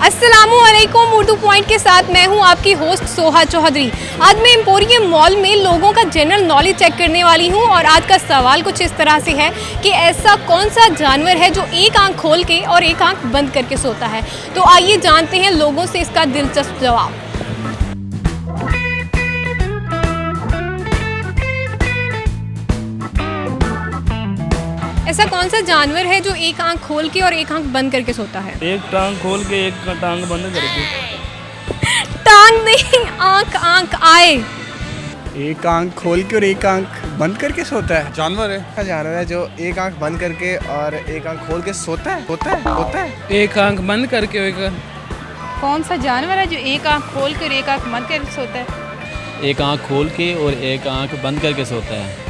अस्सलामुअलैकुम। उर्दू पॉइंट के साथ मैं हूं आपकी होस्ट सोहा चौधरी। आज मैं एम्पोरियम मॉल में लोगों का जनरल नॉलेज चेक करने वाली हूं और आज का सवाल कुछ इस तरह से है कि ऐसा कौन सा जानवर है जो एक आंख खोल के और एक आंख बंद करके सोता है। तो आइए जानते हैं लोगों से इसका दिलचस्प जवाब। ऐसा कौन सा जानवर है जो एक आंख खोल के और एक आंख बंद करके सोता है? एक टांग खोल के एक टांग बंद करके। टांग नहीं, आंख आंख आए। एक आंख खोल के और एक आंख बंद करके सोता है। जानवर है। जानवर है जो एक आंख बंद करके और एक आंख खोल के सोता है। एक आंख बंद करके एक कौन सा जानवर है जो एक आंख खोल कर एक आंख बंद करके सोता है? एक आंख खोल के और एक आंख बंद करके सोता है।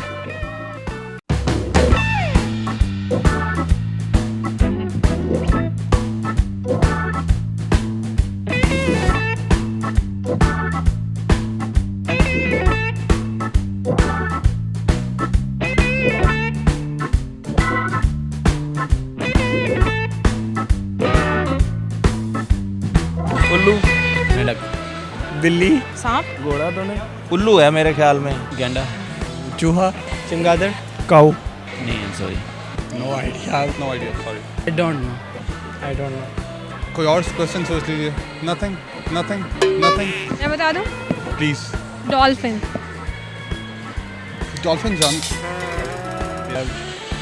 उल्लू, मेंढक, बिल्ली, सांप, घोड़ा तो नहीं। उल्लू है मेरे ख्याल में। गैंडा, चूहा, चमगादड़। काऊ। नहीं sorry, no idea. No idea, sorry. I don't know. कोई और क्वेश्चन सोच लीजिए। नथिंग। मैं बता दूं, प्लीज। डॉल्फिन। डॉल्फिन जान।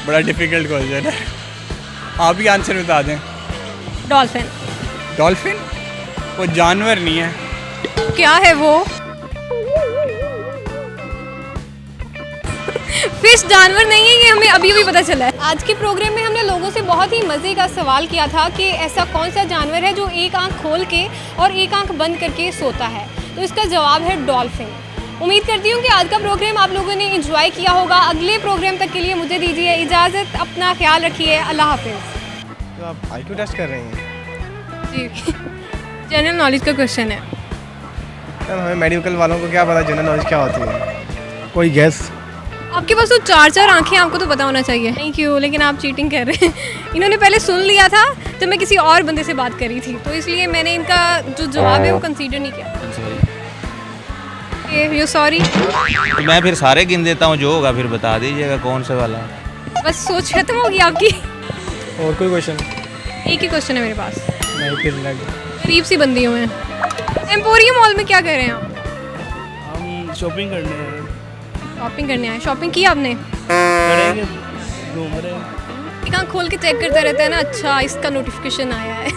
बड़ा डिफिकल्ट क्वेश्चन है, आप ही आंसर बता दें। डॉल्फिन डॉल्फिन वो जानवर नहीं है। क्या है वो? फिश जानवर नहीं है, ये हमें अभी अभी पता चला है। आज के प्रोग्राम में हमने लोगों से बहुत ही मज़े का सवाल किया था कि ऐसा कौन सा जानवर है जो एक आंख खोल के और एक आंख बंद करके सोता है। तो इसका जवाब है डॉल्फिन। उम्मीद करती हूँ कि आज का प्रोग्राम आप लोगों ने एंजॉय किया होगा। अगले प्रोग्राम तक के लिए मुझे दीजिए इजाज़त। अपना ख्याल रखिए। अल्लाह हाफिज़। तो आप आईक्यू टेस्ट कर रहे हैं? जी, जनरल नॉलेज का क्वेश्चन है। मैम हमें मेडिकल वालों को क्या पता जनरल नॉलेज क्या होती है? कोई गैस? आपके पास तो चार आंखें, आपको तो पता होना चाहिए। थैंक यू, लेकिन आप चीटिंग कर रहे हैं। इन्होंने पहले सुन लिया था जब मैं किसी और बंदे से बात कर रही थी, तो इसलिए मैंने इनका जो जवाब है वो कंसीडर नहीं किया। You sorry. तो मैं फिर सारे गिन देता हूँ, जो होगा फिर बता दीजिएगा कौन से वाला। बस सोच खत्म होगी आपकी। और कोई क्वेश्चन? एक ही क्वेश्चन है मेरे पास। नहीं, फिर गरीब सी बंदी हूँ मैं। एम्पोरियम मॉल में क्या कर रहे हैं आप? हम शॉपिंग करने हैं। शॉपिंग करने आए। शॉपिंग की आपने? करेंगे, घूम रहे हैं। एक आंख खोल के चेक करता रहता है ना। अच्छा, इसका नोटिफिकेशन आया है।